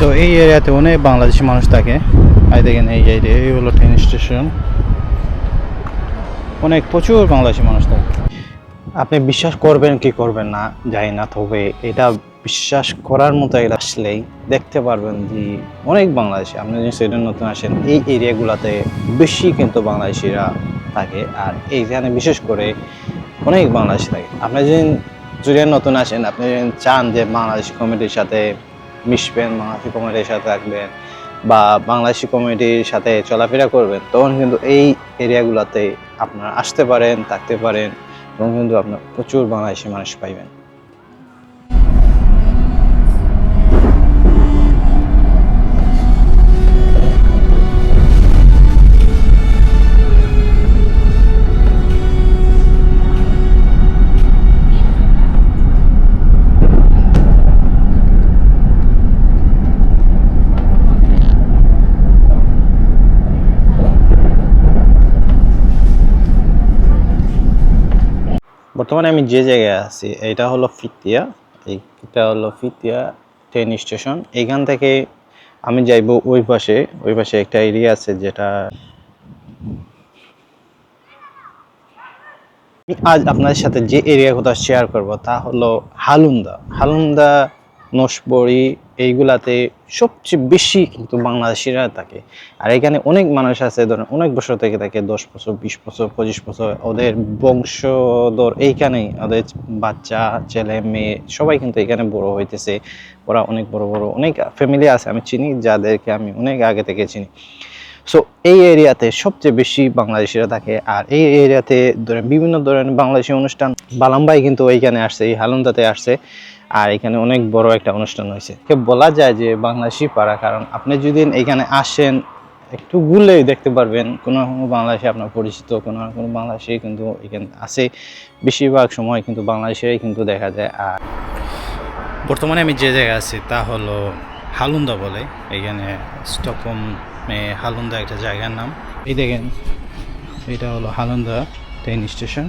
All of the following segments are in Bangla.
তো এই এরিয়াতে অনেক বাংলাদেশি মানুষ থাকে। দেখেন এই এরিয়া, এই হলো ট্রেন স্টেশন, অনেক প্রচুর বাংলাদেশি মানুষ থাকে। আপনি বিশ্বাস করবেন কি করবেন না জানি না, তবে এটা বিশ্বাস করার মতো এটা আসলেই দেখতে পারবেন যে অনেক বাংলাদেশি, আপনি যদি সুইডেন নতুন আসেন এই এরিয়াগুলোতে বেশি কিন্তু বাংলাদেশিরা থাকে। আর এইখানে বিশেষ করে অনেক বাংলাদেশি থাকে। আপনি যদি সুইডেন নতুন আসেন, আপনি যদি চান যে বাংলাদেশি কমিউনিটির সাথে মিশবেন, বাংলাদেশি কমিউনিটির সাথে থাকবেন বা বাংলাদেশি কমিউনিটির সাথে চলাফেরা করবেন, তখন কিন্তু এই এরিয়াগুলোতে আপনারা আসতে পারেন, থাকতে পারেন এবং কিন্তু আপনার প্রচুর বাংলাদেশি মানুষ পাইবেন। বর্তমানে আমি যে জায়গায় আছি এটা হলো ফিতিয়া। এইটা হলো ফিতিয়া ট্রেন স্টেশন। এইখান থেকে আমি যাইব ওই পাশে একটা এরিয়া আছে যেটা আমি আজ আপনাদের সাথে যে এরিয়ার কথা শেয়ার করব তা হলো হালুন্দা, নসবড়ি, এইগুলাতে সবচেয়ে বেশি কিন্তু বাংলাদেশিরা থাকে। আর এখানে অনেক মানুষ আছে, ধরেন অনেক বছর থেকে থাকে, 10 বছর, 20 বছর, 25 বছর, ওদের বংশধর এইখানেই, ওদের বাচ্চা, ছেলে মেয়ে সবাই কিন্তু এখানে বড় হইতেছে। ওরা অনেক বড় বড় অনেক ফ্যামিলি আছে আমি চিনি, যাদেরকে আমি অনেক আগে থেকে চিনি। সো এই এরিয়াতে সবচেয়ে বেশি বাংলাদেশিরা থাকে। আর এই এরিয়াতে ধরেন বিভিন্ন ধরনের বাংলাদেশি অনুষ্ঠান, বালামবাই কিন্তু এইখানে আসছে, এই হালুন্দাতে আসছে। আর এখানে অনেক বড় একটা অনুষ্ঠান হয়েছে, বলা যায় যে বাংলাদেশি পাড়া। কারণ আপনি যদি এখানে আসেন, একটু ঘুরলেই দেখতে পারবেন কোনো কোনো বাংলাদেশি আপনার পরিচিত, কোনো কোনো বাংলাদেশি কিন্তু এখানে আছে। বেশিরভাগ সময় কিন্তু বাংলাদেশিরাই কিন্তু দেখা যায়। আর বর্তমানে আমি যে জায়গায় আছি তা হলো হালুন্দা বলে, এখানে স্টকহোম হালুন্দা একটা জায়গার নাম। এই দেখেন এটা হলো হালুন্দা ট্রেন স্টেশন,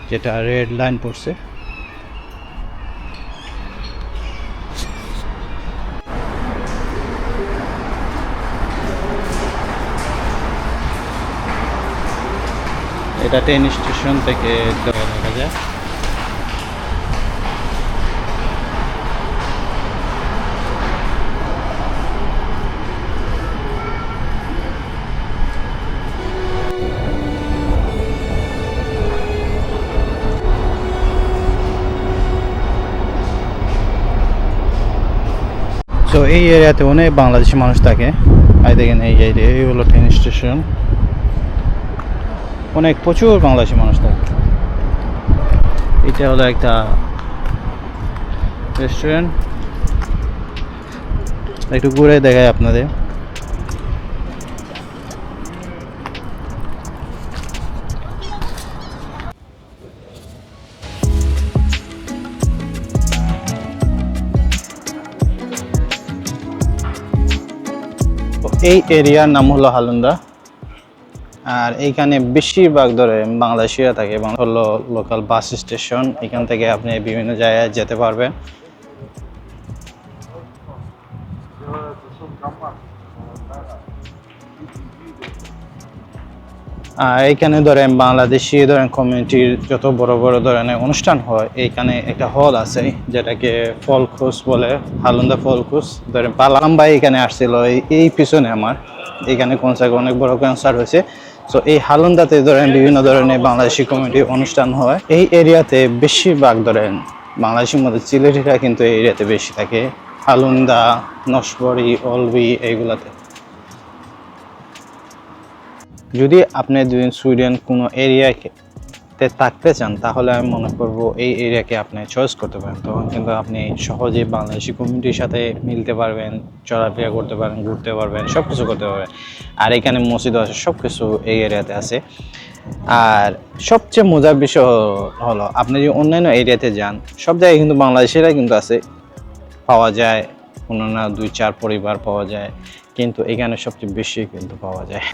যেটা রেড লাইন পড়ছে। এটা ট্রেন স্টেশন থেকে দেখা যায়। তো এই এরিয়াতে অনেক বাংলাদেশি মানুষ থাকে। দেখেন এই এরিয়া, এই হলো ট্রেন স্টেশন, অনেক প্রচুর বাংলাদেশি মানুষ থাকে। এটা হলো একটা রেস্টুরেন্ট, একটু ঘুরে দেখায় আপনাদের। এই এরিয়ার নাম হলো হালুন্দা। আর এইখানে বেশিরভাগ ধরে বাংলাদেশিরা থাকে। হলো লোকাল বাস স্টেশন, এখান থেকে আপনি বিভিন্ন জায়গায় যেতে পারবেন। আর এইখানে ধরেন বাংলাদেশি কমিউনিটির যত বড় বড় ধরনের অনুষ্ঠান হয়, এইখানে একটা হল আছে যেটাকে ফলখুস বলে, হালুন্দা ফলখুস। ধরেন পালামবাই এখানে আসছিল এই পিছনে আমার, এইখানে কনসার্ট, অনেক বড় কনসার্ট হয়েছে। সো এই হালুন্দাতে ধরেন বিভিন্ন ধরনের বাংলাদেশি কমিউনিটি অনুষ্ঠান হয়। এই এরিয়াতে বেশিরভাগ ধরেন বাংলাদেশের মধ্যে চিলেটিরা কিন্তু এই এরিয়াতে বেশি থাকে, হালুন্দা, নসবড়ি, অলবি এইগুলাতে। যদি আপনি সুইডেন কোনো এরিয়াতে থাকতে চান, তাহলে আমি মনে করবো এই এরিয়াকে আপনি চয়েস করতে পারেন। তখন কিন্তু আপনি সহজেই বাংলাদেশি কমিউনিটির সাথে মিলতে পারবেন, চলাফেরা করতে পারেন, ঘুরতে পারবেন, সব কিছু করতে পারবেন। আর এখানে মসজিদও আছে, সব কিছু এই এরিয়াতে আছে। আর সবচেয়ে মজার বিষয় হলো আপনি যদি অন্যান্য এরিয়াতে যান, সব জায়গায় কিন্তু বাংলাদেশিরা কিন্তু আছে, পাওয়া যায়, কোনো না 2-4 পরিবার পাওয়া যায়, কিন্তু এখানে সবচেয়ে বেশি কিন্তু পাওয়া যায়।